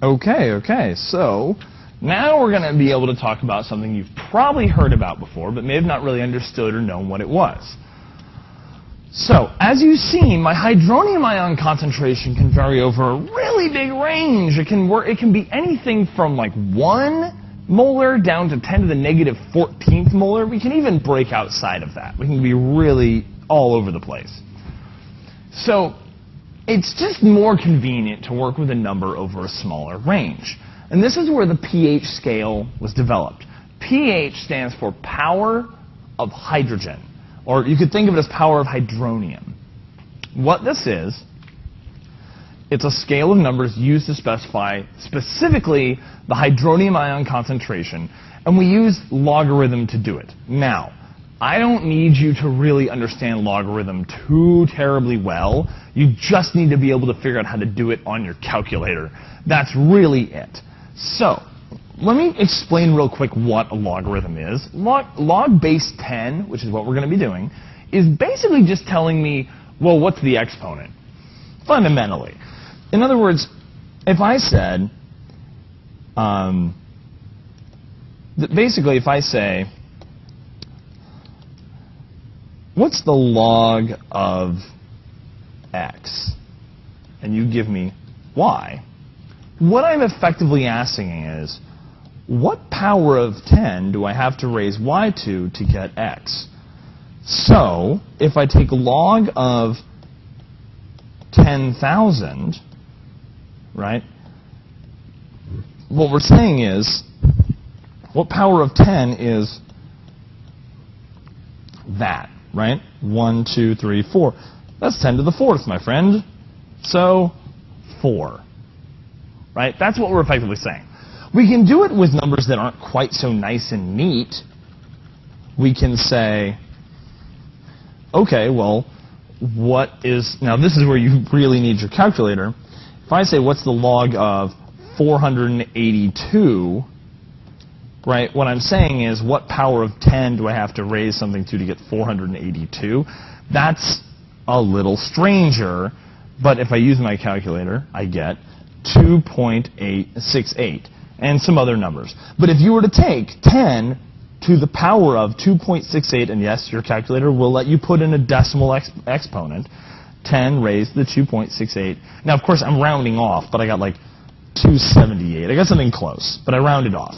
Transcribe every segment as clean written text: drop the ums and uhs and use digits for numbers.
Okay, so now we're going to be able to talk about something you've probably heard about before, but may have not really understood or known what it was. So, as you've seen, my hydronium ion concentration can vary over a really big range. It can be anything from like 1 molar down to 10 to the negative 14th molar. We can even break outside of that. We can be really all over the place. So, it's just more convenient to work with a number over a smaller range. And this is where the pH scale was developed. pH stands for power of hydrogen, or you could think of it as power of hydronium. What this is, it's a scale of numbers used to specify specifically the hydronium ion concentration, and we use logarithm to do it. Now, I don't need you to really understand logarithm too terribly well. You just need to be able to figure out how to do it on your calculator. That's really it. So, let me explain real quick what a logarithm is. Log base 10, which is what we're going to be doing, is basically just telling me, well, what's the exponent? Fundamentally. In other words, if I said, basically if I say, what's the log of x? And you give me y. What I'm effectively asking is, what power of 10 do I have to raise y to get x? So, if I take log of 10,000, right, what we're saying is, what power of 10 is that, right? 1, 2, 3, 4. That's 10 to the 4th, my friend. So, 4. Right? That's what we're effectively saying. We can do it with numbers that aren't quite so nice and neat. We can say, okay, well, what is, now this is where you really need your calculator. If I say, what's the log of 482, right, what I'm saying is, what power of 10 do I have to raise something to get 482? That's a little stranger, but if I use my calculator, I get 2.868 and some other numbers. But if you were to take 10 to the power of 2.68, and yes, your calculator will let you put in a decimal exponent, 10 raised to the 2.68. Now, of course, I'm rounding off, but I got like 278. I got something close, but I rounded off.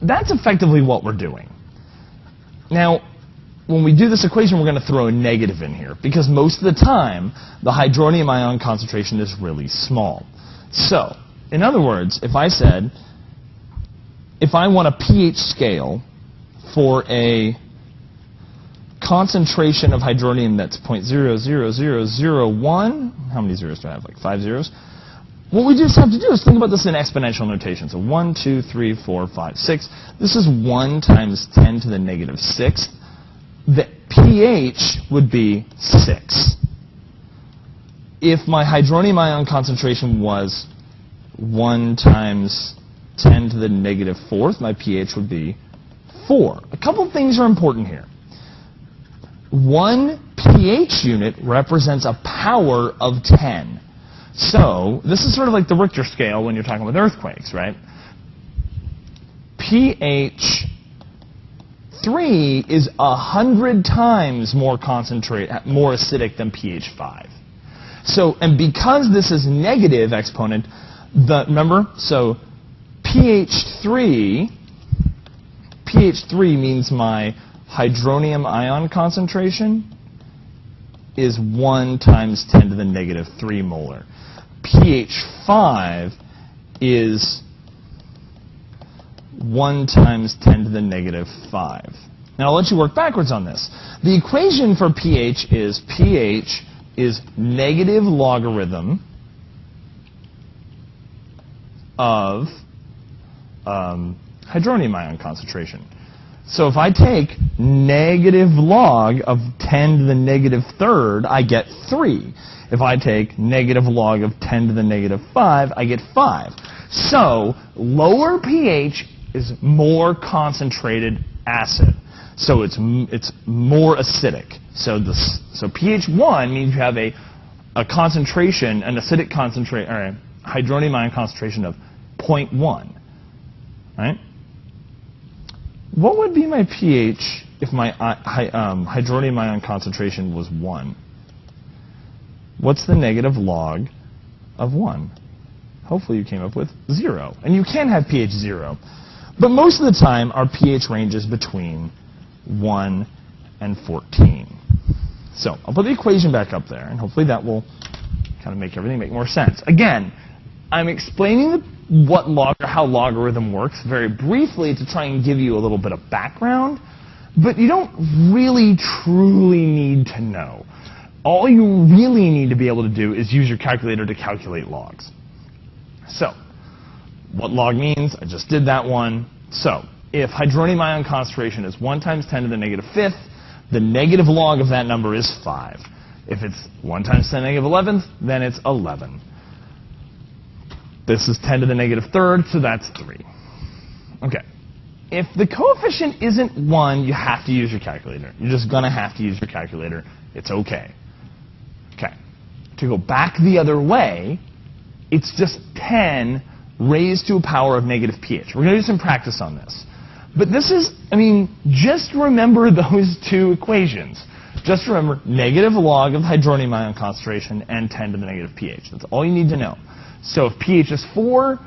That's effectively what we're doing. Now, when we do this equation, we're going to throw a negative in here, because most of the time, the hydronium ion concentration is really small. So, in other words, if I said, if I want a pH scale for a concentration of hydronium that's 0.00001, how many zeros do I have, like 5 zeros? What we just have to do is think about this in exponential notation. So 1, 2, 3, 4, 5, 6. This is 1 times 10 to the negative 6th. The pH would be 6. If my hydronium ion concentration was 1 times 10 to the negative 4th, my pH would be 4. A couple things are important here. One pH unit represents a power of 10. So, this is sort of like the Richter scale when you're talking about earthquakes, right? pH 3 is 100 times more acidic than pH 5. So, and because this is negative exponent, remember, so pH 3 means my hydronium ion concentration is 1 times 10 to the negative 3 molar. pH 5 is 1 times 10 to the negative 5. Now, I'll let you work backwards on this. The equation for pH is negative logarithm of hydronium ion concentration. So if I take negative log of 10 to the negative 3rd, I get 3. If I take negative log of 10 to the negative 5, I get 5. So lower pH is more concentrated acid. So it's more acidic. So pH 1 means you have a a concentration, an acidic concentration, or a hydronium ion concentration of 0.1, right? What would be my pH if my hydronium ion concentration was 1? What's the negative log of 1? Hopefully you came up with 0. And you can have pH 0. But most of the time, our pH ranges between 1 and 14. So I'll put the equation back up there, and hopefully that will kind of make everything make more sense. Again, I'm explaining how logarithm works very briefly to try and give you a little bit of background, but you don't really truly need to know. All you really need to be able to do is use your calculator to calculate logs. So, what log means, I just did that one. So, if hydronium ion concentration is 1 times 10 to the negative 5th, the negative log of that number is 5. If it's 1 times 10 to the negative 11th, then it's 11. This is 10 to the negative 3rd, so that's 3. Okay. If the coefficient isn't 1, you have to use your calculator. You're just going to have to use your calculator. It's okay. Okay. To go back the other way, it's just 10 raised to a power of negative pH. We're going to do some practice on this. But this is, just remember those two equations. Just remember negative log of hydronium ion concentration and 10 to the negative pH. That's all you need to know. So if pH is 4,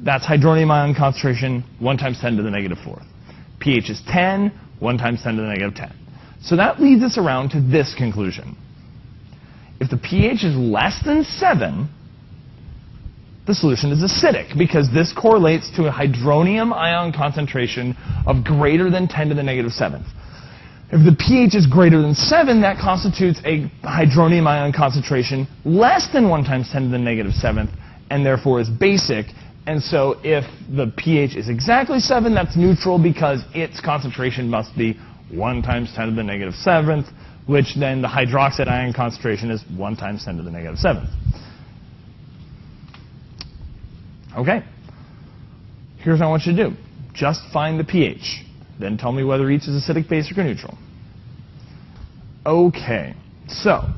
that's hydronium ion concentration, 1 times 10 to the negative 4th. pH is 10, 1 times 10 to the negative 10. So that leads us around to this conclusion. If the pH is less than 7, the solution is acidic, because this correlates to a hydronium ion concentration of greater than 10 to the negative 7th. If the pH is greater than 7, that constitutes a hydronium ion concentration less than 1 times 10 to the negative 7th, and therefore is basic. And so if the pH is exactly 7, that's neutral, because its concentration must be 1 times 10 to the negative 7th, which then the hydroxide ion concentration is 1 times 10 to the negative 7th. Okay. Here's what I want you to do. Just find the pH. Then tell me whether each is acidic, basic, or neutral. Okay. So,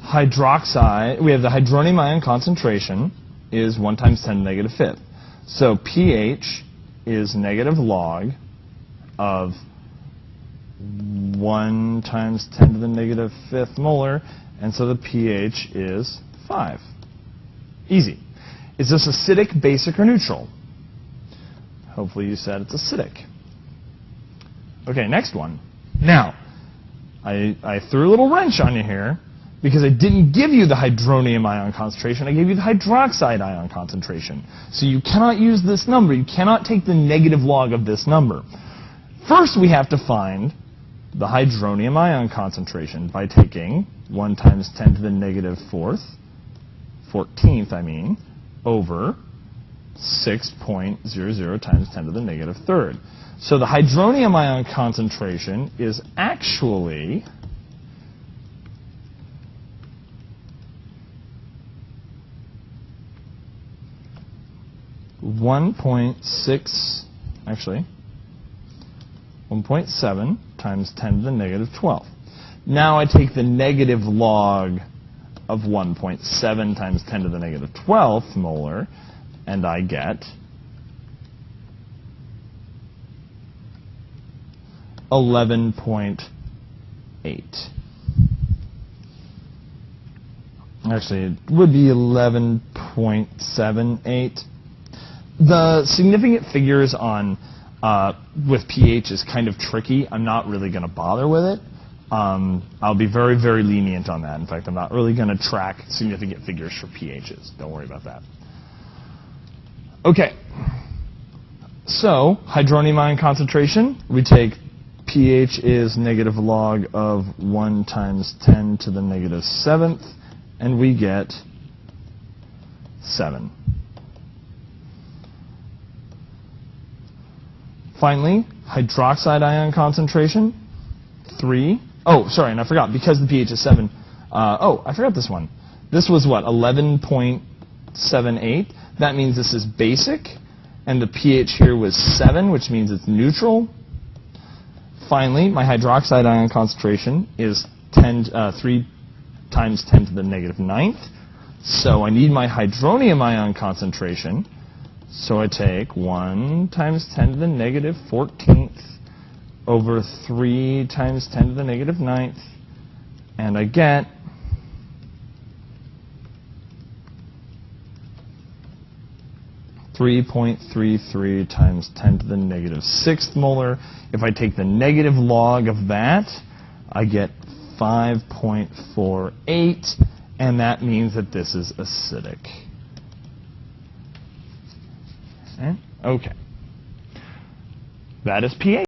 hydroxide, we have the hydronium ion concentration is 1 times 10 to the negative 5th. So pH is negative log of 1 times 10 to the negative 5th molar, and so the pH is 5. Easy. Is this acidic, basic, or neutral? Hopefully you said it's acidic. Okay, next one. Now, I threw a little wrench on you here because I didn't give you the hydronium ion concentration. I gave you the hydroxide ion concentration. So you cannot use this number. You cannot take the negative log of this number. First, we have to find the hydronium ion concentration by taking 1 times 10 to the negative 14th, over 6.00 times 10 to the negative 3rd. So the hydronium ion concentration is actually 1.7 times 10 to the negative 12th. Now I take the negative log of 1.7 times 10 to the negative 12th molar, and I get 11.8. Actually, it would be 11.78. The significant figures on with pH is kind of tricky. I'm not really going to bother with it. I'll be very, very lenient on that. In fact, I'm not really going to track significant figures for pHs. Don't worry about that. Okay. So, hydronium ion concentration, we take pH is negative log of 1 times 10 to the negative 7th, and we get 7. Finally, hydroxide ion concentration, 3. Oh, sorry, and I forgot, because the pH is 7. I forgot this one. This was what, 11.78? That means this is basic, and the pH here was 7, which means it's neutral. Finally, my hydroxide ion concentration is 3 times 10 to the negative 9th. So I need my hydronium ion concentration. So I take 1 times 10 to the negative 14th over 3 times 10 to the negative 9th, and I get 3.33 times 10 to the negative 6th molar. If I take the negative log of that, I get 5.48, and that means that this is acidic. Okay. That is pH.